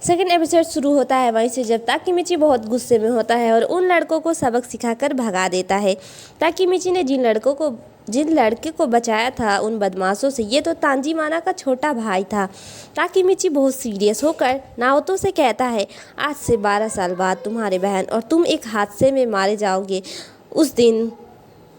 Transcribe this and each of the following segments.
Second episode शुरू होता है वहीं से जब ताकीमिची बहुत गुस्से में होता है और उन लड़कों को सबक सिखाकर भगा देता है। ताकीमिची ने जिन लड़के को बचाया था उन बदमाशों से, ये तो तांजीमाना का छोटा भाई था। ताकीमिची बहुत सीरियस होकर नाओतो से कहता है, आज से 12 साल बाद तुम्हारे बहन और तुम एक हादसे में मारे जाओगे। उस दिन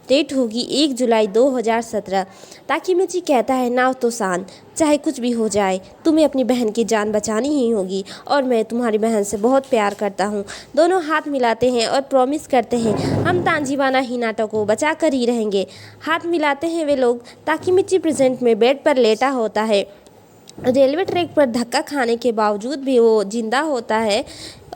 डेट होगी 1 जुलाई 2017। ताकीमिची कहता है, नाओतो-सान, चाहे कुछ भी हो जाए तुम्हें अपनी बहन की जान बचानी ही होगी और मैं तुम्हारी बहन से बहुत प्यार करता हूँ। दोनों हाथ मिलाते हैं और प्रॉमिस करते हैं, हम तांजीबाना हिनाटा को बचा कर ही रहेंगे। हाथ मिलाते हैं वे लोग। ताकीमिची प्रेजेंट में बेड पर लेटा होता है। रेलवे ट्रैक पर धक्का खाने के बावजूद भी वो जिंदा होता है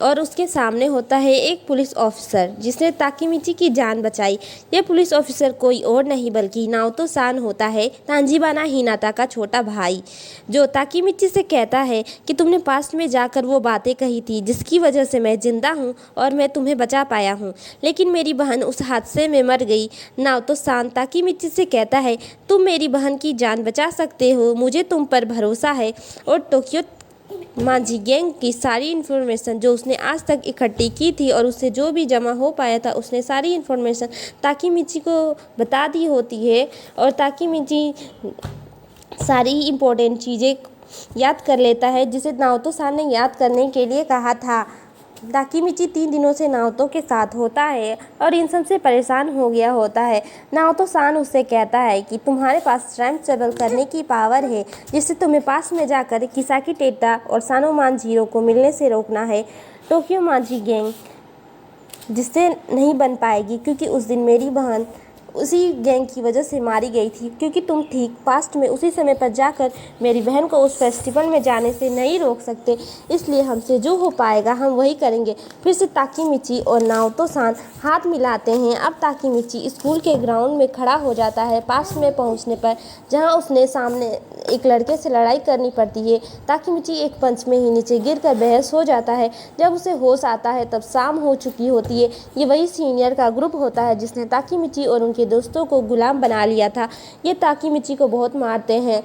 और उसके सामने होता है एक पुलिस ऑफिसर जिसने ताकीमिची की जान बचाई। ये पुलिस ऑफिसर कोई और नहीं बल्कि नाओतो-सान होता है, तांजीबाना हिनाटा का छोटा भाई, जो ताकीमिची से कहता है कि तुमने पास्ट में जाकर वो बातें कही थी जिसकी वजह से मैं जिंदा हूँ और मैं तुम्हें बचा पाया हूँ, लेकिन मेरी बहन उस हादसे में मर गई। नाओतो-सान ताकीमिची से कहता है, तुम मेरी बहन की जान बचा सकते हो, मुझे तुम पर भरोसा है। और टोक्यो मांझी गैंग की सारी इन्फॉर्मेशन जो उसने आज तक इकट्ठी की थी और उससे जो भी जमा हो पाया था उसने सारी इन्फॉर्मेशन ताकीमिची को बता दी होती है और ताकीमिची सारी इम्पोर्टेंट चीज़ें याद कर लेता है जिसे नाओतो-सान ने याद करने के लिए कहा था। ताकीमिची 3 दिनों से नाओतो के साथ होता है और इन सब से परेशान हो गया होता है। नाओतो-सान उससे कहता है कि तुम्हारे पास टाइम ट्रेवल करने की पावर है जिससे तुम्हें पास में जाकर किसाकी टेटा और सानोमानजीरो को मिलने से रोकना है। टोक्यो मांझी गैंग जिससे नहीं बन पाएगी क्योंकि उस दिन मेरी बहन उसी गैंग की वजह से मारी गई थी, क्योंकि तुम ठीक पास्ट में उसी समय पर जाकर मेरी बहन को उस फेस्टिवल में जाने से नहीं रोक सकते, इसलिए हमसे जो हो पाएगा हम वही करेंगे। फिर से ताकीमिची और नाओतो-सान हाथ मिलाते हैं। अब ताकीमिची स्कूल के ग्राउंड में खड़ा हो जाता है पास्ट में पहुंचने पर, जहां उसने सामने एक लड़के से लड़ाई करनी पड़ती है। ताकीमिची एक पंच में ही नीचे गिरकर बेहोश हो जाता है। जब उसे होश आता है तब शाम हो चुकी होती है। ये वही सीनियर का ग्रुप होता है जिसने ताकीमिची और उनके दोस्तों को गुलाम बना लिया था। ये ताकीमिची को बहुत मारते हैं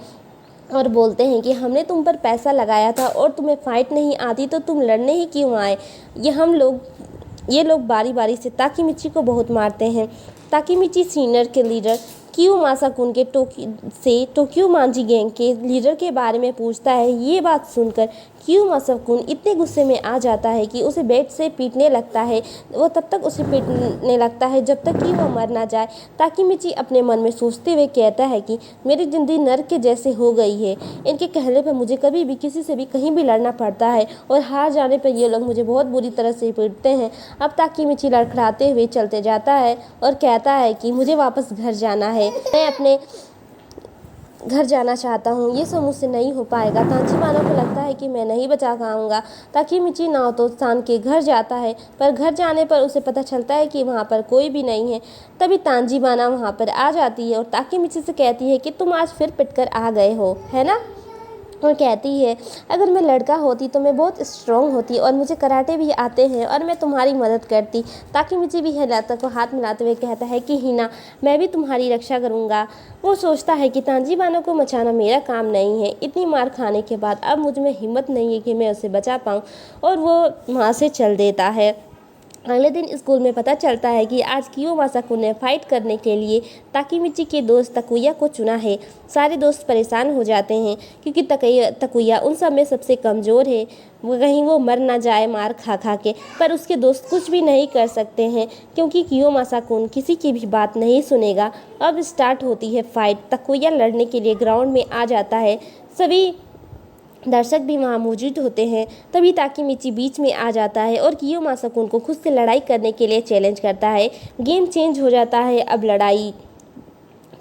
और बोलते हैं कि हमने तुम पर पैसा लगाया था और तुम्हें फाइट नहीं आती तो तुम लड़ने ही क्यों आए। ये लोग बारी बारी से ताकीमिची को बहुत मारते हैं। ताकीमिची सीनियर के लीडर कियो मासाकुन के टोक्यो मांझी गैंग के लीडर के बारे में पूछता है। ये बात सुनकर कियो मासाकुन इतने गुस्से में आ जाता है कि उसे बेड से पीटने लगता है। वो तब तक उसे पीटने लगता है जब तक कि वो मर ना जाए। ताकीमिची अपने मन में सोचते हुए कहता है कि मेरी ज़िंदगी नर्क के जैसे हो गई है। इनके कहने पर मुझे कभी भी किसी से भी कहीं भी लड़ना पड़ता है और हार जाने पर ये लोग मुझे बहुत बुरी तरह से पीटते हैं। अब ताकीमिची लड़खड़ाते हुए चलते जाता है और कहता है कि मुझे वापस घर जाना है, मैं अपने घर जाना चाहता हूँ, ये सब मुझसे नहीं हो पाएगा। तांजीबाना को लगता है कि मैं नहीं बचा पाऊँगा। ताकीमिची नाओतो-सान के घर जाता है, पर घर जाने पर उसे पता चलता है कि वहाँ पर कोई भी नहीं है। तभी तांजीबाना वहाँ पर आ जाती है और ताकीमिची से कहती है कि तुम आज फिर पिटकर आ गए हो, है ना। और कहती है, अगर मैं लड़का होती तो मैं बहुत स्ट्रॉन्ग होती और मुझे कराटे भी आते हैं और मैं तुम्हारी मदद करती। ताकीमिची भी हिनाटा को हाथ मिलाते हुए कहता है कि हिना, मैं भी तुम्हारी रक्षा करूँगा। वो सोचता है कि तांजीबाना को बचाना मेरा काम नहीं है। इतनी मार खाने के बाद अब मुझ में हिम्मत नहीं है कि मैं उसे बचा पाऊँ और वो वहाँ से चल देता है। अगले दिन स्कूल में पता चलता है कि आज कियो मासाकुन ने फाइट करने के लिए ताकीमिची के दोस्त तकुया को चुना है। सारे दोस्त परेशान हो जाते हैं क्योंकि तकुया उन सब में सबसे कमज़ोर है, कहीं वो मर ना जाए मार खा खा के। पर उसके दोस्त कुछ भी नहीं कर सकते हैं क्योंकि कियो मासाकुन किसी की भी बात नहीं सुनेगा। अब स्टार्ट होती है फाइट। तकुया लड़ने के लिए ग्राउंड में आ जाता है। सभी दर्शक भी वहाँ मौजूद होते हैं। तभी ताकीमिची बीच में आ जाता है और कियो मासाकुन को खुद से लड़ाई करने के लिए चैलेंज करता है। गेम चेंज हो जाता है। अब लड़ाई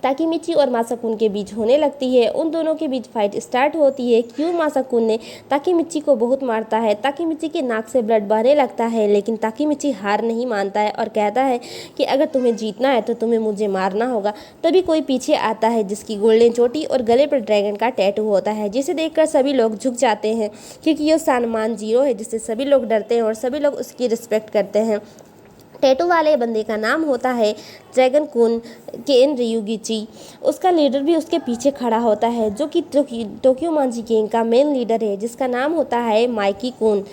ताकीमिची और मासाकुन के बीच होने लगती है। उन दोनों के बीच फाइट स्टार्ट होती है। कियो मासाकुन ने ताकीमिची को बहुत मारता है। ताकीमिची के नाक से ब्लड बहने लगता है, लेकिन ताकीमिची हार नहीं मानता है और कहता है कि अगर तुम्हें जीतना है तो तुम्हें मुझे मारना होगा। तभी कोई पीछे आता है जिसकी गोल्डन चोटी और गले पर ड्रैगन का टैटू होता है, जिसे देखकर सभी लोग झुक जाते हैं क्योंकि ये सानोमानजीरो है जिससे सभी लोग डरते हैं और सभी लोग उसकी रिस्पेक्ट करते हैं। टैटू वाले बंदे का नाम होता है ड्रैगन कुन केन रियुगिची। उसका लीडर भी उसके पीछे खड़ा होता है, जो कि टोक्यो मांजी गैंग का मेन लीडर है, जिसका नाम होता है माइकी कुन।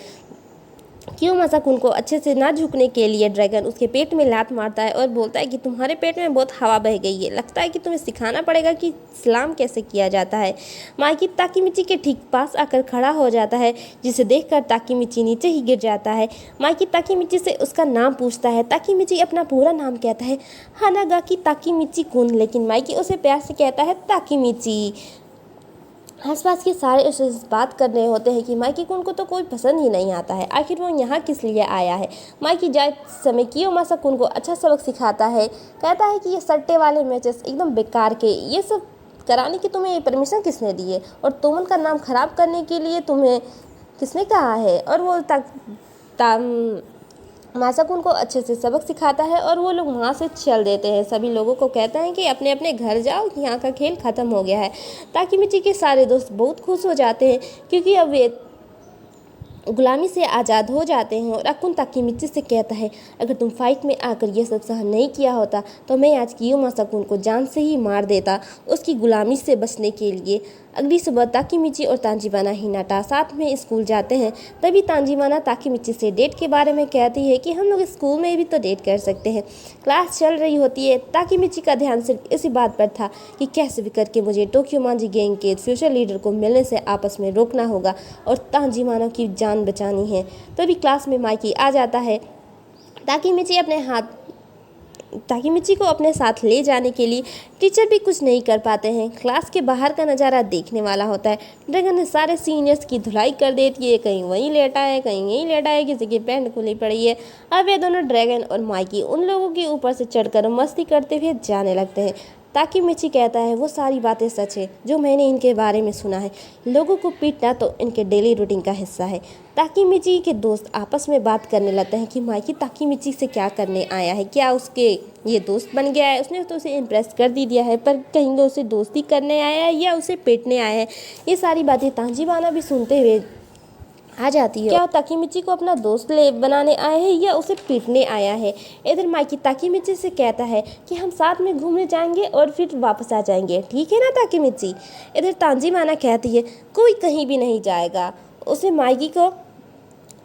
क्यों कुन को अच्छे से ना झुकने के लिए ड्रैगन उसके पेट में लात मारता है और बोलता है कि तुम्हारे पेट में बहुत हवा बह गई है, लगता है कि तुम्हें सिखाना पड़ेगा कि सलाम कैसे किया जाता है। माइकी ताकीमिची के ठीक पास आकर खड़ा हो जाता है, जिसे देखकर ताकीमिची नीचे ही गिर जाता है। माइकी ताकीमिची से उसका नाम पूछता है। ताकीमिची अपना पूरा नाम कहता है हानागाकी ताकीमिची कुन, लेकिन माइकी उसे प्यार से कहता है ताकीमिची। आसपास के सारे उससे बात कर रहे होते हैं कि माइकी कुन को तो कोई पसंद ही नहीं आता है, आखिर वो यहाँ किस लिए आया है। माइकी जाए समय कियोमासा कुन को अच्छा सबक सिखाता है, कहता है कि ये सट्टे वाले मैचेस एकदम बेकार के, ये सब कराने की तुम्हें परमिशन किसने दी है, और तोमन का नाम खराब करने के लिए तुम्हें किसने कहा है। और वो मासाकुन को अच्छे से सबक सिखाता है और वो लोग वहाँ से चल देते हैं। सभी लोगों को कहते हैं कि अपने अपने घर जाओ, यहाँ का खेल ख़त्म हो गया है। ताकीमिची के सारे दोस्त बहुत खुश हो जाते हैं, क्योंकि अब वे गुलामी से आज़ाद हो जाते हैं। और अकुन ताकीमिची से कहता है, अगर तुम फाइट में आकर ये सब सहन नहीं किया होता तो मैं आज कियोमासा कुन को जान से ही मार देता, उसकी गुलामी से बचने के लिए। अगली सुबह ताकीमिची और तांजीबाना हिनाटा साथ में स्कूल जाते हैं। तभी तांजीबाना ताकीमिची से डेट के बारे में कहती है कि हम लोग स्कूल में भी तो डेट कर सकते हैं। क्लास चल रही होती है। ताकीमिची का ध्यान सिर्फ इसी बात पर था कि कैसे भी करके मुझे टोक्यो मांजी गैंग के फ्यूचर लीडर को मिलने से आपस में रोकना होगा और तांजीबाना की जान बचानी है। तभी क्लास में माइकी आ जाता है। ताकीमिची को अपने साथ ले जाने के लिए टीचर भी कुछ नहीं कर पाते हैं। क्लास के बाहर का नज़ारा देखने वाला होता है। ड्रैगन ने सारे सीनियर्स की धुलाई कर देती है, कहीं वहीं लेटा है, कहीं यहीं लेटा है, किसी की पैंट खुली पड़ी है। अब ये दोनों ड्रैगन और माइकी उन लोगों के ऊपर से चढ़कर मस्ती करते हुए जाने लगते हैं। ताकीमिची कहता है, वो सारी बातें सच है जो मैंने इनके बारे में सुना है। लोगों को पीटना तो इनके डेली रूटीन का हिस्सा है। ताकीमिची के दोस्त आपस में बात करने लगते हैं कि माइकी ताकीमिची से क्या करने आया है, क्या उसके ये दोस्त बन गया है, उसने तो उसे इम्प्रेस कर दिया है, पर कहीं वो उसे दोस्ती करने आया है या उसे पीटने आया है। ये सारी बातें तांजीबाना भी सुनते हुए आ जाती है। क्या ताकीमिची को अपना दोस्त बनाने आया है या उसे पीटने आया है। इधर माइकी ताकीमिची से कहता है कि हम साथ में घूमने जाएंगे और फिर वापस आ जाएंगे, ठीक है ना ताकीमिची। इधर तांजीबाना कहती है, कोई कहीं भी नहीं जाएगा। उसे माइकी को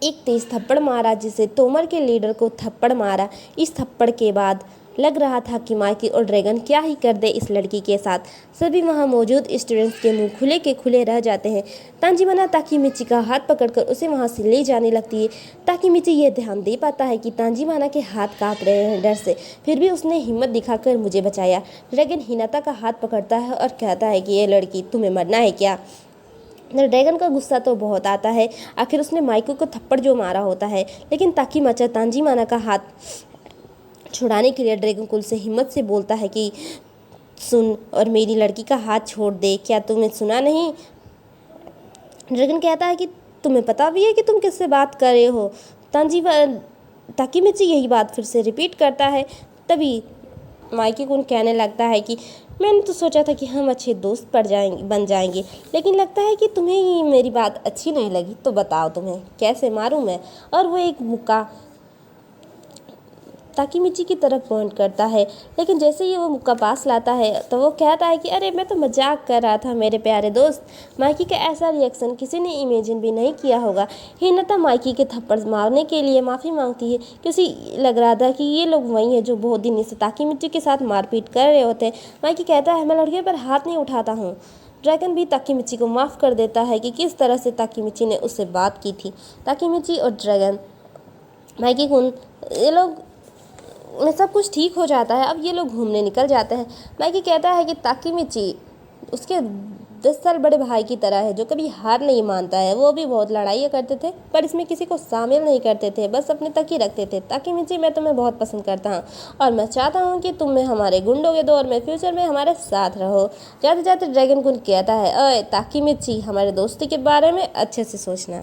एक तेज थप्पड़ मारा, जिसे तोमर के लीडर को थप्पड़ मारा। इस थप्पड़ के बाद लग रहा था कि माइकी और ड्रैगन क्या ही कर दे इस लड़की के साथ। सभी वहां मौजूद स्टूडेंट्स के मुंह खुले के खुले रह जाते हैं। तांजीबाना ताकीमिची का हाथ पकड़कर उसे वहां से ले जाने लगती है। ताकीमिची ये ध्यान दे पाता है कि तांजीबाना के हाथ कांप रहे हैं डर से, फिर भी उसने हिम्मत दिखाकर मुझे बचाया। ड्रैगन हिनाता का हाथ पकड़ता है और कहता है कि ये लड़की, तुम्हें मरना है क्या। ड्रैगन का गुस्सा तो बहुत आता है, आखिर उसने माइको को थप्पड़ जो मारा होता है। लेकिन ताकीमिची तांजीबाना का हाथ छुड़ाने के लिए ड्रैगन कुल से हिम्मत से बोलता है कि सुन और मेरी लड़की का हाथ छोड़ दे, क्या तुम्हें सुना नहीं। ड्रैगन कहता है कि तुम्हें पता भी है कि तुम किससे बात कर रहे हो। ताकीमिची यही बात फिर से रिपीट करता है। तभी माइकी कुन कहने लगता है कि मैंने तो सोचा था कि हम अच्छे दोस्त बन जाएंगे, लेकिन लगता है कि तुम्हें ही मेरी बात अच्छी नहीं लगी, तो बताओ तुम्हें कैसे मारूं मैं। और वो एक मुक्का ताकीमिची की तरफ पॉइंट करता है, लेकिन जैसे ही वो मुक्का पास लाता है तो वो कहता है कि अरे मैं तो मजाक कर रहा था मेरे प्यारे दोस्त। माइकी का ऐसा रिएक्शन किसी ने इमेजिन भी नहीं किया होगा। हिनाता माइकी के थप्पड़ मारने के लिए माफ़ी मांगती है, क्योंकि लग रहा था कि ये लोग वही हैं जो बहुत दिन से ताकीमिची के साथ मारपीट कर रहे होते हैं। माइकी कहता है, मैं लड़के पर हाथ नहीं उठाता हूँ। ड्रैगन भी ताकीमिची को माफ़ कर देता है कि किस तरह से ताकीमिची ने उससे बात की थी। ताकीमिची और ड्रैगन, माइकी कुन, ये लोग में सब कुछ ठीक हो जाता है। अब ये लोग घूमने निकल जाते हैं। माइकी कहता है कि ताकीमिची उसके 10 साल बड़े भाई की तरह है, जो कभी हार नहीं मानता है। वो भी बहुत लड़ाइयाँ करते थे, पर इसमें किसी को शामिल नहीं करते थे, बस अपने तक ही रखते थे। ताकीमिची, मैं तुम्हें बहुत पसंद करता हूँ और मैं चाहता हूँ कि तुम हमारे गुंडों के दौर में फ्यूचर में हमारे साथ रहो। जाते जाते ड्रैगन कुन कहता है, ओए ताकीमिची, हमारे दोस्ती के बारे में अच्छे से सोचना।